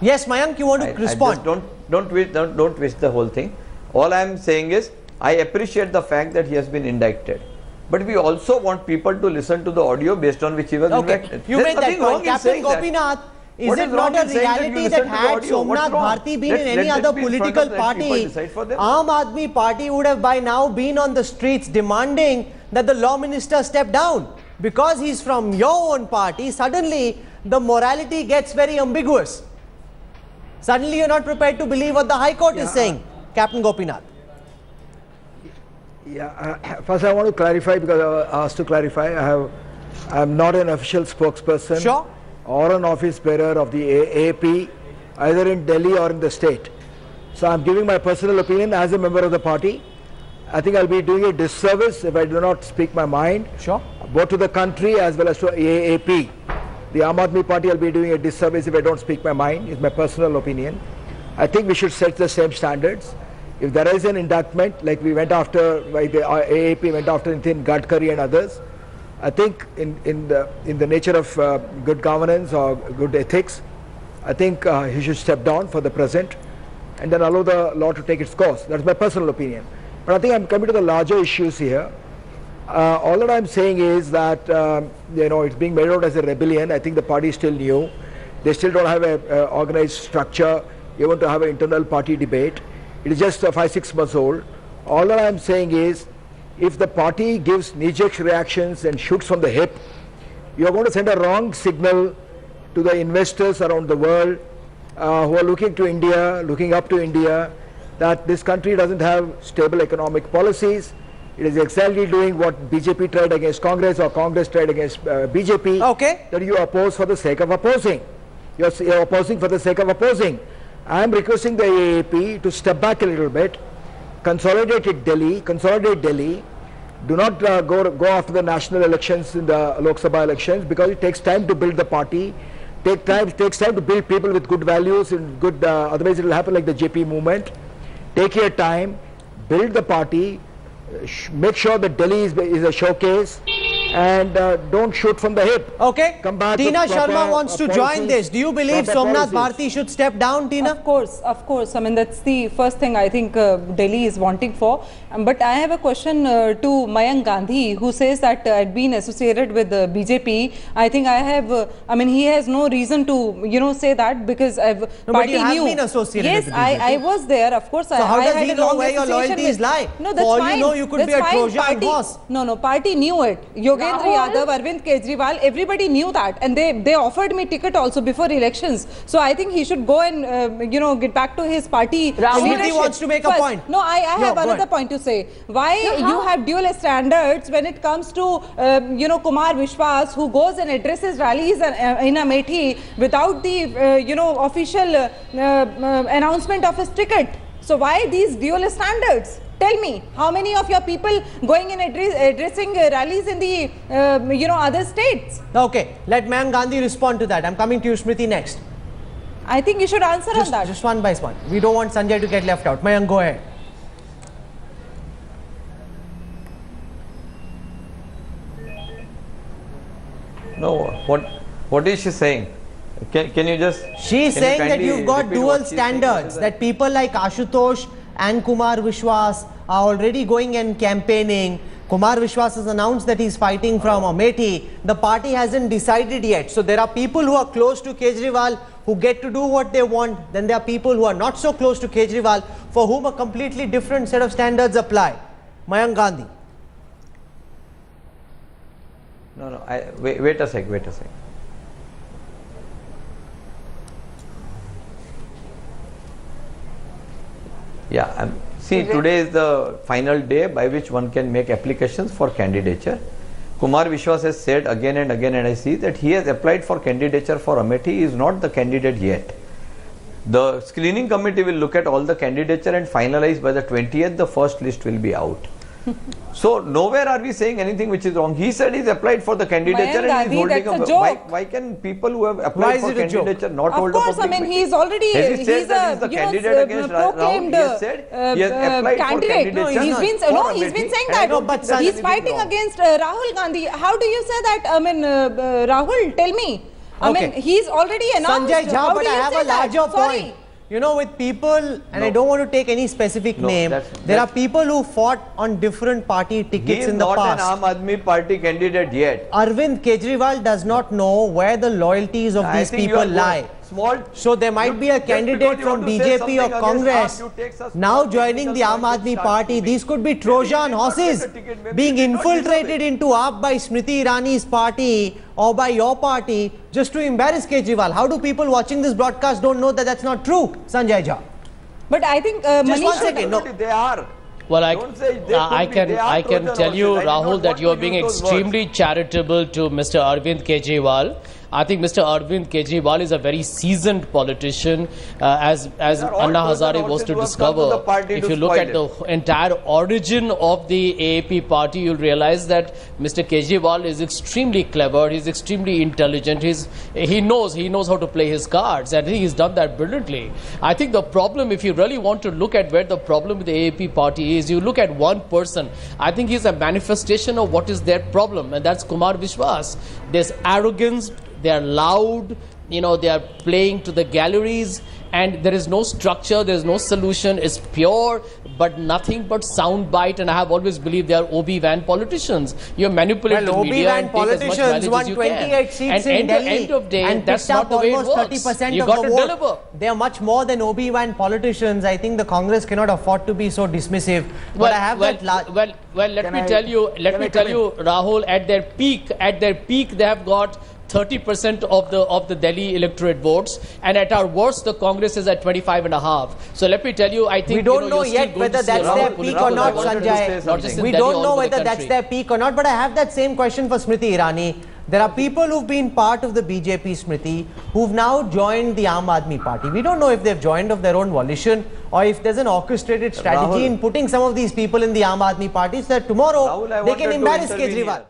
Yes, Mayank, you want to respond? Don't twist the whole thing. All I am saying is, I appreciate the fact that he has been indicted, but we also want people to listen to the audio based on which he was indicted. You made that point, Captain Gopinath. Is it not a reality that had Somnath Bharti been in any other political party, Aam Aadmi Party would have by now been on the streets demanding that the law minister step down? Because he's from your own party, suddenly the morality gets very ambiguous. Suddenly you're not prepared to believe what the High Court is saying, Captain Gopinath. Yeah, first I want to clarify, because I was asked to clarify. I'm not an official spokesperson. Sure. Or an office bearer of the AAP, either in Delhi or in the state. So I'm giving my personal opinion as a member of the party. I think I'll be doing a disservice if I do not speak my mind. Sure. Both to the country as well as to AAP. The Aam Aadmi Party, I'll be doing a disservice if I don't speak my mind. It's my personal opinion. I think we should set the same standards. If there is an indictment, like we went after, like the AAP went after Nitin Gadkari and others, I think in the nature of good governance or good ethics, I think he should step down for the present and then allow the law to take its course. That's my personal opinion. But I think I'm coming to the larger issues here. All that I'm saying is that it's being made out as a rebellion. I think the party is still new. They still don't have an organized structure, even to have an internal party debate. It is just 5-6 months old. All that I'm saying is, if the party gives knee-jerk reactions and shoots from the hip, you are going to send a wrong signal to the investors around the world who are looking to India, looking up to India, that this country doesn't have stable economic policies. It is exactly doing what BJP tried against Congress or Congress tried against BJP. Okay. That you oppose for the sake of opposing. You're opposing for the sake of opposing. I am requesting the AAP to step back a little bit, consolidate Delhi. Do not go after the national elections in the Lok Sabha elections, because it takes time to build the party. Takes time to build people with good values and good. Otherwise, it will happen like the JP movement. Take your time, build the party, make sure that Delhi is a showcase, and don't shoot from the hip. Okay. Come back. Tina Sharma wants to join this. Do you believe Somnath Bharti should step down, Tina? Of course. I mean, that's the first thing I think Delhi is wanting for. But I have a question to Mayank Gandhi, who says that I'd been associated with BJP. I think he has no reason to, say that, because but you have been associated with BJP. Yes, I was there, of course. So how does he know where your loyalties lie? No, that's For all fine. you know, you could be a Trojan horse. No, party knew it. Yogendra Yadav, Arvind Kejriwal, everybody knew that, and they offered me ticket also before elections. So I think he should go and get back to his party. Rahul wants to make a point. No, I have another point to say. Why you have dual standards when it comes to Kumar Vishwas, who goes and addresses rallies in Amethi without the official announcement of his ticket? So why these dual standards? Tell me, how many of your people going and addressing rallies in the other states? Okay, let Mayank Gandhi respond to that. I'm coming to you, Smriti, next. I think you should answer on that. Just one by one. We don't want Sanjay to get left out. Mayank, go ahead. No, what is she saying? Can you just... She's saying that you've got dual standards, that people like Ashutosh and Kumar Vishwas are already going and campaigning. Kumar Vishwas has announced that he's fighting from Amethi. The party hasn't decided yet. So there are people who are close to Kejriwal who get to do what they want. Then there are people who are not so close to Kejriwal for whom a completely different set of standards apply. Mayank Gandhi. No, wait a sec. Yeah, see, today is the final day by which one can make applications for candidature. Kumar Vishwas has said again and again, and I see that he has applied for candidature for Amethi. He is not the candidate yet. The screening committee will look at all the candidature and finalize by the 20th, the first list will be out. So nowhere are we saying anything which is wrong. He said he's applied for the candidature and he's holding a joke. Why can people who have applied for candidature not hold a public Of course, I mean, he's already he's a candidate against proclaimed Rahul. He has said he has applied candidate. For candidature. He's been saying that. He's fighting against Rahul Gandhi. How do you say that? I mean, Rahul, tell me. I mean, he's already announced. Sanjay Jha, How but do I you have say a larger that? Sorry. point. You know, with people, and I don't want to take any specific name, there are people who fought on different party tickets in the past. He is not an Aam Aadmi Party candidate yet. Arvind Kejriwal does not know where the loyalties of these people lie. So there might be a candidate from BJP or Congress now joining the Aam Aadmi Party. These could be Trojan horses being infiltrated into AAP by Smriti Irani's party or by your party just to embarrass Kejriwal. How do people watching this broadcast don't know that that's not true, Sanjay Jha? But I think Just Manish, one second. No. They are. Well, Don't say they I could be. They are can Trojan tell you, horses. I did not Rahul, that want you are to being use those extremely charitable to Mr. Arvind Kejriwal. I think Mr. Arvind Kejriwal is a very seasoned politician, as all Anna Trojan Hazare was horses to who have come to discover. the party If to you look spoil at the entire origin of the AAP party, you'll realize that Mr. Kejriwal is extremely clever. He's extremely intelligent. He knows how to play his cards, and he's done that brilliantly. I think the problem, if you really want to look at where the problem with the AAP party is, you look at one person. I think he's a manifestation of what is their problem, and that's Kumar Vishwas. There's arrogance. They are loud, they are playing to the galleries, and there is no structure, there is no solution. It's pure, but nothing but soundbite. And I have always believed they are Obi-Wan politicians. You manipulate the media and take as much value won as you 28 can. seats And in Delhi end of day, and that's picked not up the way it almost works. 30% You of got the to vote. deliver. They are much more than Obi-Wan politicians. I think the Congress cannot afford to be so dismissive. But I have let me tell you, Rahul, at their peak, they have got 30% of the Delhi electorate votes, and at our worst, the Congress is at 25.5. So let me tell you, I think we don't know yet whether that's their peak or not, Sanjay. We don't know whether that's their peak or not. But I have that same question for Smriti Irani. There are people who've been part of the BJP, Smriti, who've now joined the Aam Aadmi Party. We don't know if they've joined of their own volition or if there's an orchestrated strategy in putting some of these people in the Aam Aadmi Party so that tomorrow they can embarrass Kejriwal.